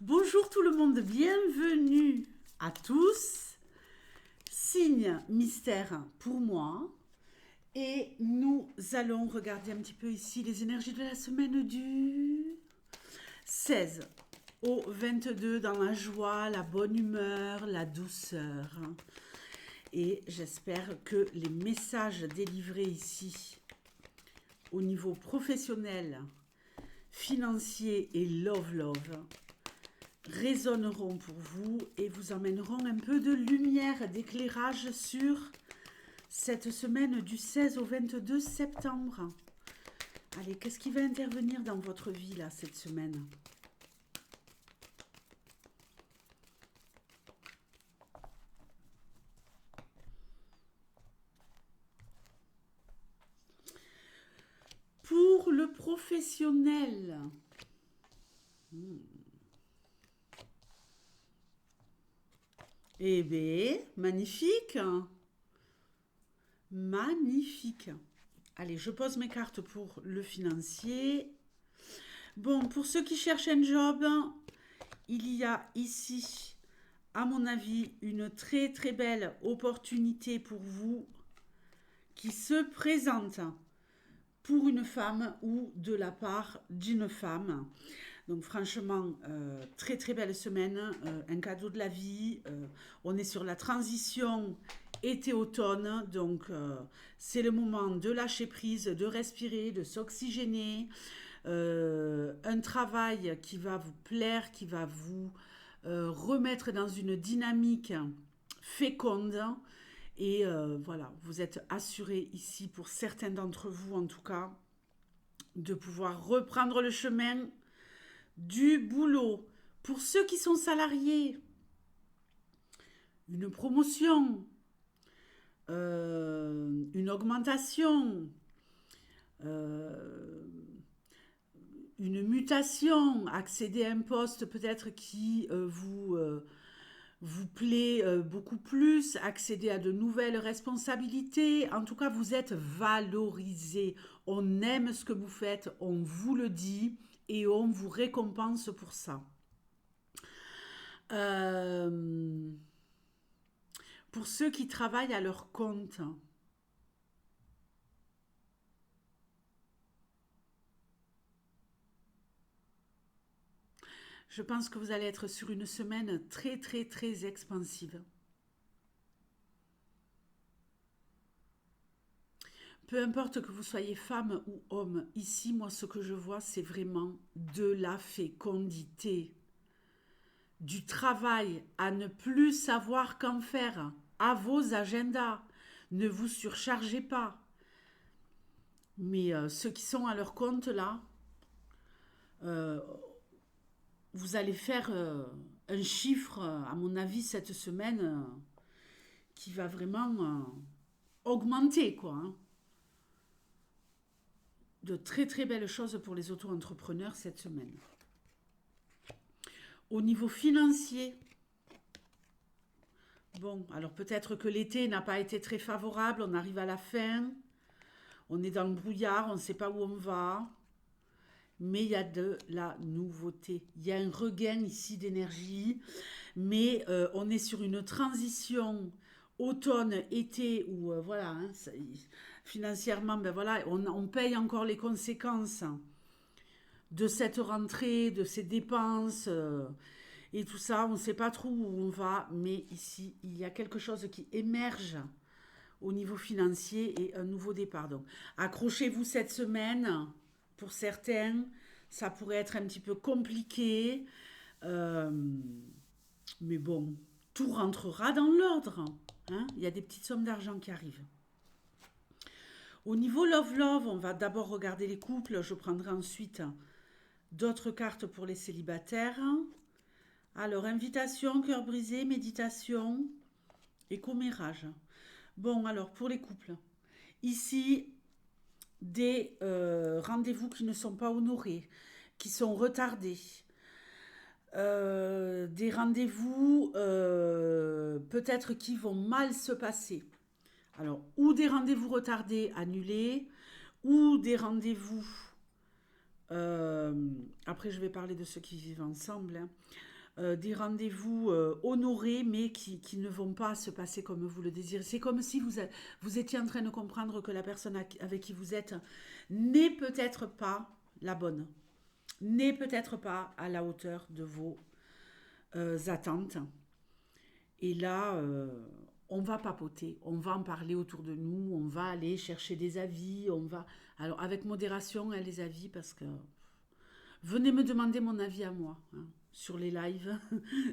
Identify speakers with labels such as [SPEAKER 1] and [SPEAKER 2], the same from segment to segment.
[SPEAKER 1] Bonjour tout le monde, bienvenue à tous. Signe mystère pour moi. Et nous allons regarder un petit peu ici les énergies de la semaine du 16 au 22 dans la joie, la bonne humeur, la douceur. Et j'espère que les messages délivrés ici au niveau professionnel, financier et love résonneront pour vous et vous emmèneront un peu de lumière, d'éclairage sur cette semaine du 16 au 22 septembre. Allez, qu'est-ce qui va intervenir dans votre vie là cette semaine ? Pour le professionnel, eh bien, magnifique. Magnifique. Allez, je pose mes cartes pour le financier. Bon, pour ceux qui cherchent un job, il y a ici, à mon avis, une très très belle opportunité pour vous qui se présente pour une femme ou de la part d'une femme. Donc franchement, très très belle semaine, un cadeau de la vie. On est sur la transition été-automne, donc c'est le moment de lâcher prise, de respirer, de s'oxygéner. Un travail qui va vous plaire, qui va vous remettre dans une dynamique féconde. Et voilà, vous êtes assurés ici, pour certains d'entre vous en tout cas, de pouvoir reprendre le chemin du boulot. Pour ceux qui sont salariés, une promotion, une augmentation, une mutation, accéder à un poste peut-être qui vous plaît beaucoup plus, accéder à de nouvelles responsabilités. En tout cas, vous êtes valorisé. On aime ce que vous faites, on vous le dit et on vous récompense pour ça. Pour ceux qui travaillent à leur compte, je pense que vous allez être sur une semaine très très très expansive. Peu importe que vous soyez femme ou homme, ici, moi, ce que je vois, c'est vraiment de la fécondité, du travail à ne plus savoir qu'en faire, à vos agendas. Ne vous surchargez pas. Mais ceux qui sont à leur compte, là, euh, vous allez faire un chiffre, à mon avis, cette semaine, qui va vraiment augmenter, quoi. Hein. De très très belles choses pour les auto-entrepreneurs cette semaine. Au niveau financier, bon, alors peut-être que l'été n'a pas été très favorable, on arrive à la fin, on est dans le brouillard, on ne sait pas où on va, mais il y a de la nouveauté. Il y a un regain ici d'énergie, mais on est sur une transition automne-été où, voilà, hein, financièrement, ben voilà, on paye encore les conséquences de cette rentrée, de ces dépenses et tout ça. On ne sait pas trop où on va, mais ici, il y a quelque chose qui émerge au niveau financier et un nouveau départ. Donc, accrochez-vous cette semaine. Pour certains, ça pourrait être un petit peu compliqué, euh, mais bon, tout rentrera dans l'ordre. Hein. Il y a des petites sommes d'argent qui arrivent. Au niveau love, on va d'abord regarder les couples. Je prendrai ensuite d'autres cartes pour les célibataires. Alors, invitation, cœur brisé, méditation et commérage. Bon, alors, pour les couples. Ici, des rendez-vous qui ne sont pas honorés, qui sont retardés. Des rendez-vous peut-être qui vont mal se passer. Alors, ou des rendez-vous retardés, annulés, ou des rendez-vous... après, après je vais parler de ceux qui vivent ensemble, hein. Des rendez-vous honorés, mais qui ne vont pas se passer comme vous le désirez. C'est comme si vous étiez en train de comprendre que la personne avec qui vous êtes n'est peut-être pas la bonne, n'est peut-être pas à la hauteur de vos attentes. Et là, on va papoter, on va en parler autour de nous, on va aller chercher des avis, on va... Alors, avec modération, hein, les avis, parce que... Venez me demander mon avis à moi, hein, sur les lives,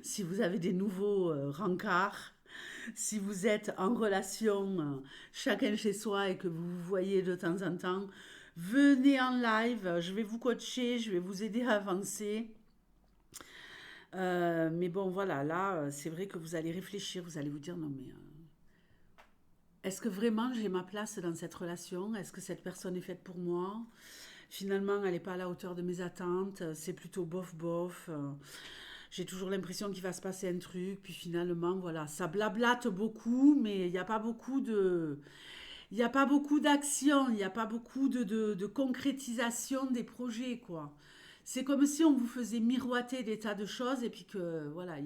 [SPEAKER 1] si vous avez des nouveaux rencarts, si vous êtes en relation, chacun chez soi, et que vous vous voyez de temps en temps, venez en live, je vais vous coacher, je vais vous aider à avancer. Mais bon, voilà, là, c'est vrai que vous allez réfléchir, vous allez vous dire, non mais, est-ce que vraiment j'ai ma place dans cette relation? Est-ce que cette personne est faite pour moi? Finalement, elle n'est pas à la hauteur de mes attentes, c'est plutôt bof bof. J'ai toujours l'impression qu'il va se passer un truc, puis finalement, voilà, ça blablate beaucoup, mais il n'y a pas beaucoup de... Il n'y a pas beaucoup d'action, il n'y a pas beaucoup de concrétisation des projets, quoi. C'est comme si on vous faisait miroiter des tas de choses et puis que, voilà,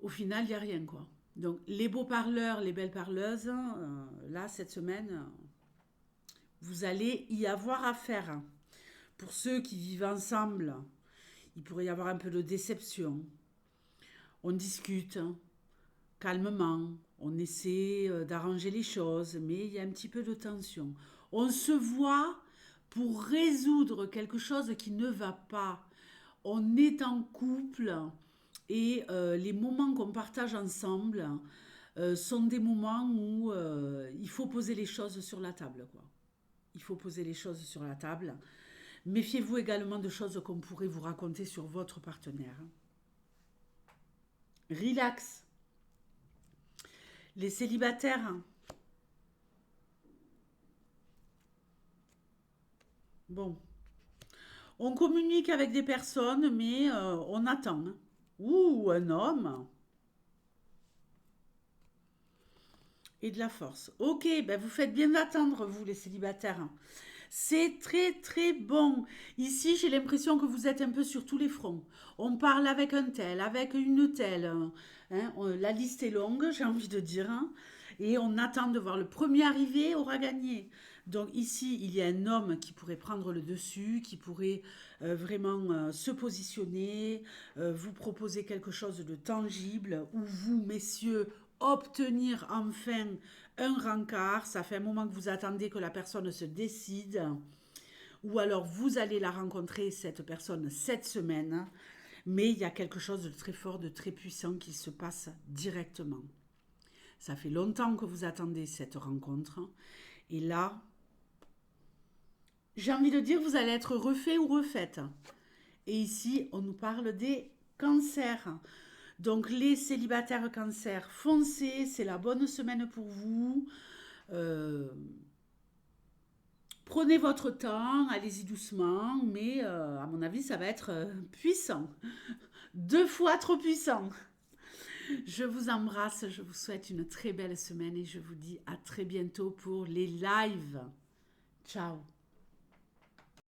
[SPEAKER 1] au final, il n'y a rien, quoi. Donc, les beaux parleurs, les belles parleuses, là, cette semaine, vous allez y avoir affaire. Pour ceux qui vivent ensemble, il pourrait y avoir un peu de déception. On discute calmement, on essaie d'arranger les choses, mais il y a un petit peu de tension. On se voit pour résoudre quelque chose qui ne va pas. On est en couple et les moments qu'on partage ensemble sont des moments où il faut poser les choses sur la table, quoi. Il faut poser les choses sur la table. Méfiez-vous également de choses qu'on pourrait vous raconter sur votre partenaire. Relax. Les célibataires. Bon. On communique avec des personnes, mais on attend. Ouh, un homme. Et de la force. Ok, ben vous faites bien d'attendre, vous, les célibataires. C'est très très bon. Ici, j'ai l'impression que vous êtes un peu sur tous les fronts. On parle avec un tel, avec une telle. Hein, la liste est longue, j'ai envie de dire, hein. Et on attend de voir le premier arrivé aura gagné. Donc ici, il y a un homme qui pourrait prendre le dessus, qui pourrait vraiment se positionner, vous proposer quelque chose de tangible, ou vous, messieurs, obtenir enfin un rencard. Ça fait un moment que vous attendez que la personne se décide, ou alors vous allez la rencontrer, cette personne, cette semaine, mais il y a quelque chose de très fort, de très puissant qui se passe directement. Ça fait longtemps que vous attendez cette rencontre, et là, j'ai envie de dire, vous allez être refait ou refaite. Et ici, on nous parle des cancers. Donc les célibataires cancer, foncez, c'est la bonne semaine pour vous. Euh, Prenez votre temps, allez-y doucement, mais à mon avis, ça va être puissant. 2 fois trop puissant. Je vous embrasse, je vous souhaite une très belle semaine et je vous dis à très bientôt pour les lives. Ciao.